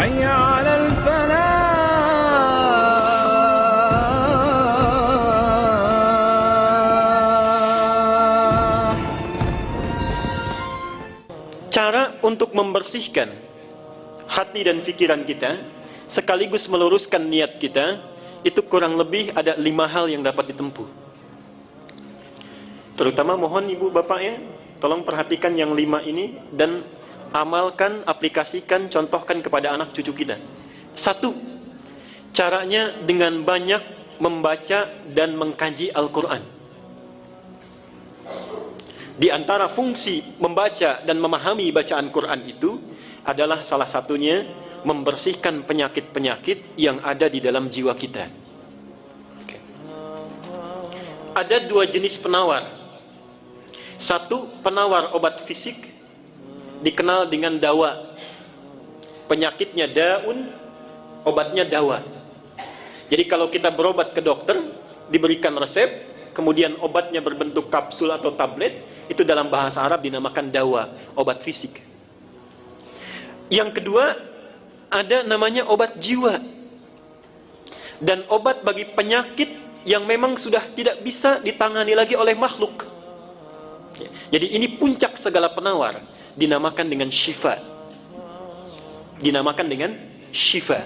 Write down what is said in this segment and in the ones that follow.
حي على الفلاح. Cara untuk membersihkan hati dan pikiran kita, sekaligus meluruskan niat kita, itu kurang lebih ada 5 hal yang dapat ditempuh. Terutama mohon ibu bapak ya, tolong perhatikan yang 5 ini dan amalkan, aplikasikan, contohkan kepada anak cucu kita. 1, caranya dengan banyak membaca dan mengkaji Al-Quran. Di antara fungsi membaca dan memahami bacaan Quran itu adalah salah satunya membersihkan penyakit-penyakit yang ada di dalam jiwa kita. Okay. Ada 2 jenis penawar. 1, penawar obat fisik, dikenal dengan dawa. Penyakitnya daun, obatnya dawa. Jadi kalau kita berobat ke dokter, diberikan resep, kemudian obatnya berbentuk kapsul atau tablet, itu dalam bahasa Arab dinamakan dawa, obat fisik. Yang kedua, ada namanya obat jiwa. Dan obat bagi penyakit yang memang sudah tidak bisa ditangani lagi oleh makhluk. Jadi ini puncak segala penawar, dinamakan dengan syifa. Dinamakan dengan syifa.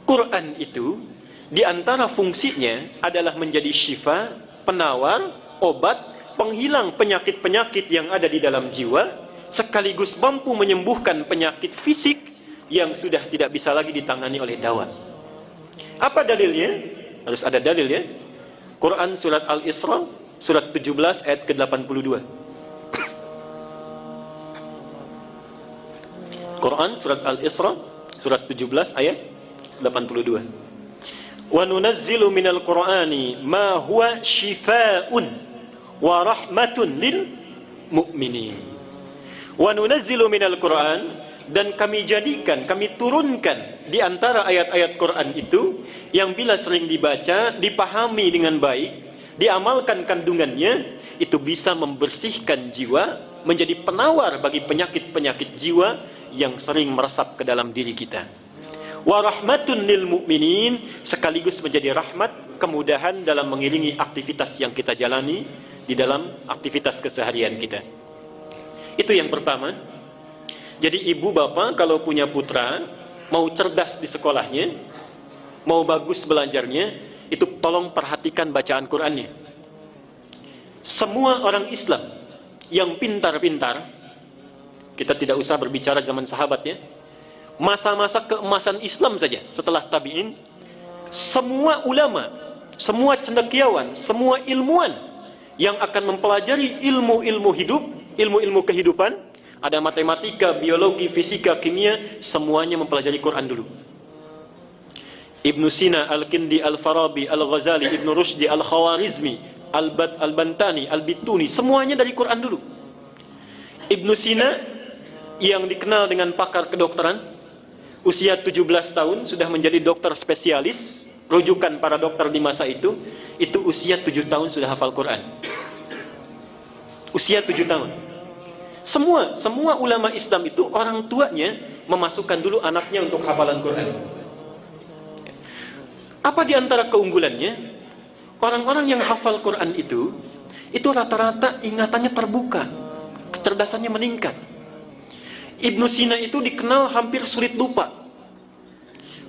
Quran itu di antara fungsinya adalah menjadi syifa, penawar, obat, penghilang penyakit-penyakit yang ada di dalam jiwa, sekaligus mampu menyembuhkan penyakit fisik yang sudah tidak bisa lagi ditangani oleh dawa. Apa dalilnya? Harus ada dalil ya. Quran surat Al-Isra, surat 17 ayat ke-82. Quran surat Al-Isra, surat 17 ayat 82. Wa nunazzilu minal Qur'ani ma huwa shifaa'un wa rahmatun lil mu'minin. Wa nunazzilu minal Qur'an, dan kami jadikan, kami turunkan di antara ayat-ayat Quran itu yang bila sering dibaca, dipahami dengan baik, diamalkan kandungannya, itu bisa membersihkan jiwa, menjadi penawar bagi penyakit-penyakit jiwa yang sering meresap ke dalam diri kita. Wa rahmatun lil mu'minin, sekaligus menjadi rahmat, kemudahan dalam mengiringi aktivitas yang kita jalani di dalam aktivitas keseharian kita. Itu yang pertama. Jadi ibu bapak kalau punya putra, mau cerdas di sekolahnya, mau bagus belajarnya, itu tolong perhatikan bacaan Qur'annya. Semua orang Islam yang pintar-pintar, kita tidak usah berbicara zaman sahabat ya, masa-masa keemasan Islam saja setelah tabi'in, semua ulama, semua cendekiawan, semua ilmuwan yang akan mempelajari ilmu-ilmu hidup, ilmu-ilmu kehidupan, ada matematika, biologi, fisika, kimia, semuanya mempelajari Quran dulu. Ibnu Sina, Al-Kindi, Al-Farabi, Al-Ghazali, Ibnu Rushdi, Al-Khawarizmi, Al-Bantani, Al-Bituni, semuanya dari Quran dulu. Ibnu Sina yang dikenal dengan pakar kedokteran, usia 17 tahun sudah menjadi dokter spesialis, rujukan para dokter di masa itu usia 7 tahun sudah hafal Quran. Usia 7 tahun. Semua ulama Islam itu orang tuanya memasukkan dulu anaknya untuk hafalan Quran. Apa di antara keunggulannya? Orang-orang yang hafal Quran itu rata-rata ingatannya terbuka, kecerdasannya meningkat. Ibnu Sina itu dikenal hampir sulit lupa.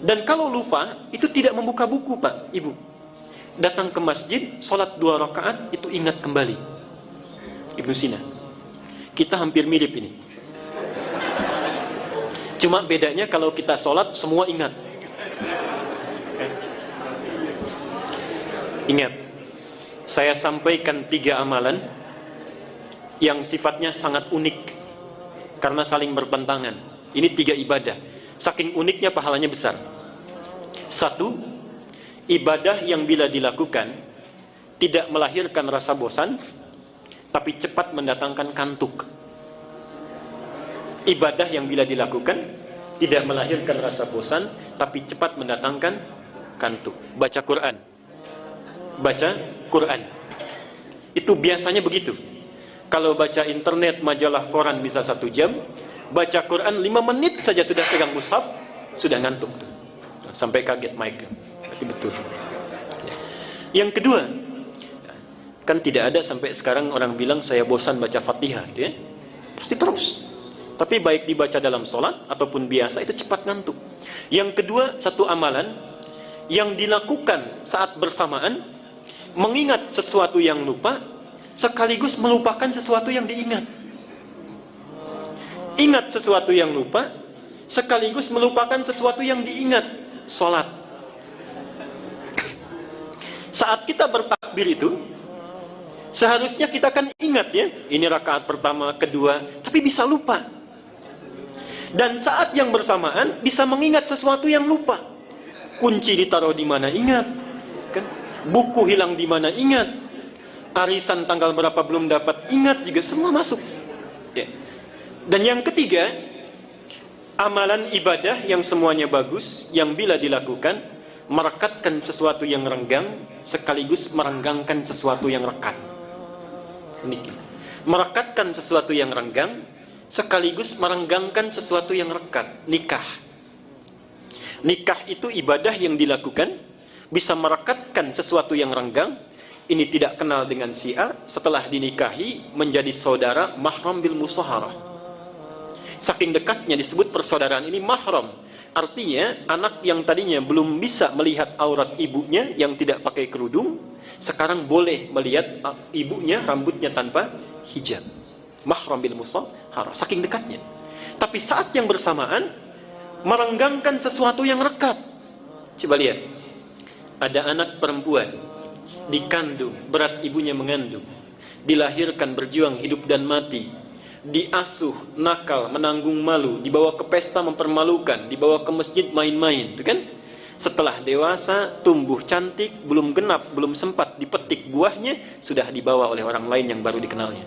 Dan kalau lupa, itu tidak membuka buku, Pak, Ibu. Datang ke masjid, sholat 2 rakaat, itu ingat kembali. Ibnu Sina. Kita hampir mirip ini. Cuma bedanya kalau kita sholat, semua ingat. Ingat, saya sampaikan 3 amalan yang sifatnya sangat unik karena saling bertentangan. Ini 3 ibadah. Saking uniknya pahalanya besar. 1, ibadah yang bila dilakukan tidak melahirkan rasa bosan, tapi cepat mendatangkan kantuk. Ibadah yang bila dilakukan tidak melahirkan rasa bosan, tapi cepat mendatangkan kantuk. Baca Quran. Baca Quran. Itu biasanya begitu. Kalau baca internet, majalah, koran bisa 1 jam, Baca Quran 5 menit saja sudah pegang mushaf, sudah ngantuk tuh. Sampai kaget Mike. Tapi betul. Yang kedua, kan tidak ada sampai sekarang orang bilang saya bosan baca Fatihah, ya. Pasti terus. Tapi baik dibaca dalam sholat ataupun biasa itu cepat ngantuk. Yang kedua, satu amalan yang dilakukan saat bersamaan, mengingat sesuatu yang lupa sekaligus melupakan sesuatu yang diingat. Ingat sesuatu yang lupa sekaligus melupakan sesuatu yang diingat. Sholat. Saat kita bertakbir itu seharusnya kita kan ingat, ya, ini rakaat pertama, kedua, tapi bisa lupa. Dan saat yang bersamaan bisa mengingat sesuatu yang lupa. Kunci ditaruh di mana, ingat, kan? Buku hilang di mana, ingat. Arisan tanggal berapa belum dapat, ingat juga, semua masuk. Ya. Dan yang ketiga, amalan ibadah yang semuanya bagus, yang bila dilakukan merekatkan sesuatu yang renggang sekaligus merenggangkan sesuatu yang rekat. Ini merekatkan sesuatu yang renggang sekaligus merenggangkan sesuatu yang rekat. Nikah. Nikah itu ibadah yang dilakukan bisa merekatkan sesuatu yang renggang. Ini tidak kenal dengan si A, setelah dinikahi menjadi saudara mahram bil musaharah. Saking dekatnya disebut persaudaraan ini mahram. Artinya anak yang tadinya belum bisa melihat aurat ibunya yang tidak pakai kerudung, sekarang boleh melihat ibunya rambutnya tanpa hijab. Mahram bil musaharah, saking dekatnya. Tapi saat yang bersamaan merenggangkan sesuatu yang rekat. Coba lihat. Ada anak perempuan dikandung, berat ibunya mengandung, dilahirkan berjuang hidup dan mati, diasuh, nakal, menanggung malu, dibawa ke pesta mempermalukan, dibawa ke masjid main-main, itu kan? Setelah dewasa, tumbuh cantik, belum genap, belum sempat dipetik buahnya, sudah dibawa oleh orang lain yang baru dikenalnya.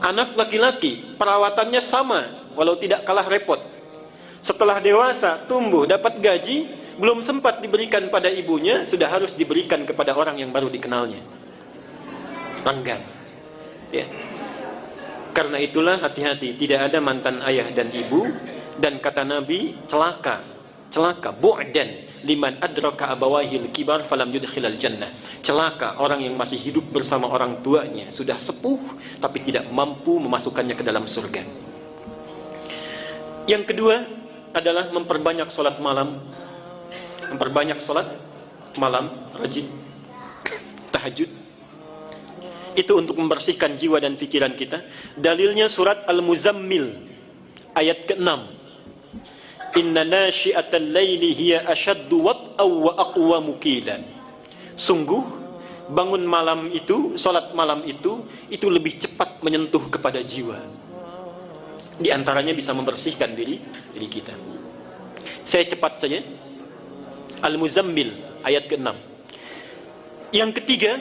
Anak laki-laki, perawatannya sama, walau tidak kalah repot. Setelah dewasa, tumbuh, dapat gaji, belum sempat diberikan pada ibunya, sudah harus diberikan kepada orang yang baru dikenalnya. Renggang. Ya. Karena itulah hati-hati, tidak ada mantan ayah dan ibu, dan kata Nabi, celaka, bu'dan liman adraka abawahil kibar falam yudkhilal jannah. Celaka orang yang masih hidup bersama orang tuanya, sudah sepuh tapi tidak mampu memasukkannya ke dalam surga. Yang kedua adalah memperbanyak sholat malam. Memperbanyak sholat malam, rajin, tahajud. Itu untuk membersihkan jiwa dan pikiran kita. Dalilnya surat Al-Muzammil ayat ke-6. Inna nashi'atal laili hiya ashaddu wat'aw wa aqwamu qila. Sungguh bangun malam itu, sholat malam itu lebih cepat menyentuh kepada jiwa. Di antaranya bisa membersihkan diri kita. Saya cepat saja. Al-Muzammil ayat ke-6. Yang ketiga,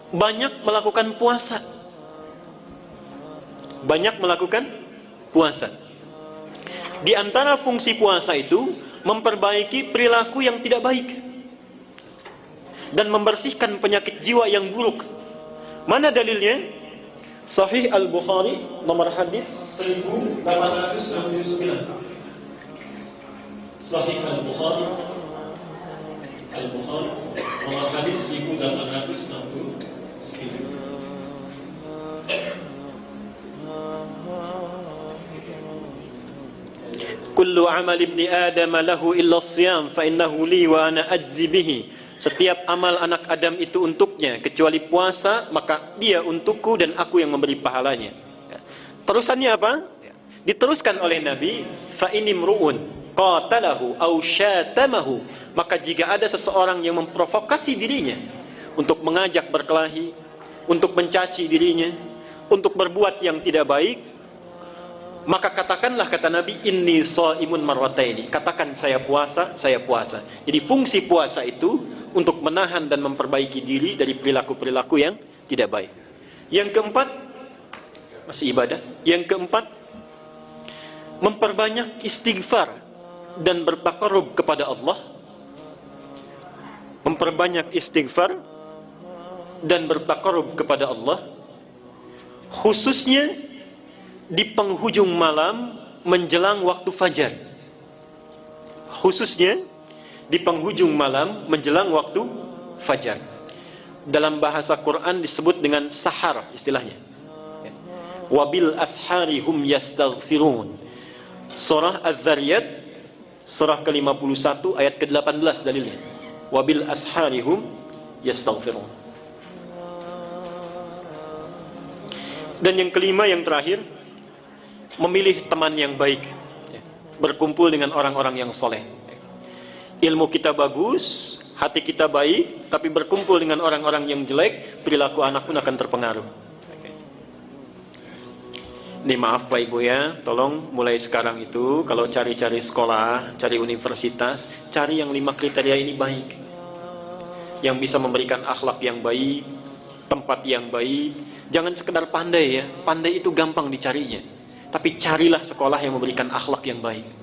banyak melakukan puasa. Banyak melakukan puasa. Di antara fungsi puasa itu memperbaiki perilaku yang tidak baik dan membersihkan penyakit jiwa yang buruk. Mana dalilnya? Sahih Al-Bukhari nomor hadis 1869. Sahih Al-Bukhari nomor hadis 1869. Kullu amal ibni Adam lahu illa siyam fa innahu li wa ana ajzi bihi. Setiap amal anak Adam itu untuknya kecuali puasa, maka dia untukku dan aku yang memberi pahalanya. Terusannya apa? Diteruskan oleh Nabi, fa inimruun qatalahu aw syatamahu, maka jika ada seseorang yang memprovokasi dirinya untuk mengajak berkelahi, untuk mencaci dirinya, untuk berbuat yang tidak baik, maka katakanlah, kata Nabi, inni shaimun marwataini. Katakan saya puasa, saya puasa. Jadi fungsi puasa itu untuk menahan dan memperbaiki diri dari perilaku-perilaku yang tidak baik. Yang keempat, masih ibadah. Yang keempat, memperbanyak istighfar dan bertaqarrub kepada Allah. Memperbanyak istighfar dan bertaqarrub kepada Allah. khususnya di penghujung malam menjelang waktu fajar. Khususnya di penghujung malam menjelang waktu fajar. Dalam bahasa Quran disebut dengan sahar istilahnya. Wabil ashari hum yastaghfirun. Surah Az-Zariyat, surah ke-51 ayat ke-18 dalilnya. Wabil ashari hum yastaghfirun. Dan yang kelima, yang terakhir, memilih teman yang baik, berkumpul dengan orang-orang yang soleh. Ilmu kita bagus, hati kita baik, tapi berkumpul dengan orang-orang yang jelek, perilaku anak pun akan terpengaruh. Ini maaf Pak Ibu ya, tolong mulai sekarang itu kalau cari-cari sekolah, cari universitas, cari yang 5 kriteria ini baik. Yang bisa memberikan akhlak yang baik, tempat yang baik. Jangan sekedar pandai ya, pandai itu gampang dicarinya. Tapi carilah sekolah yang memberikan akhlak yang baik.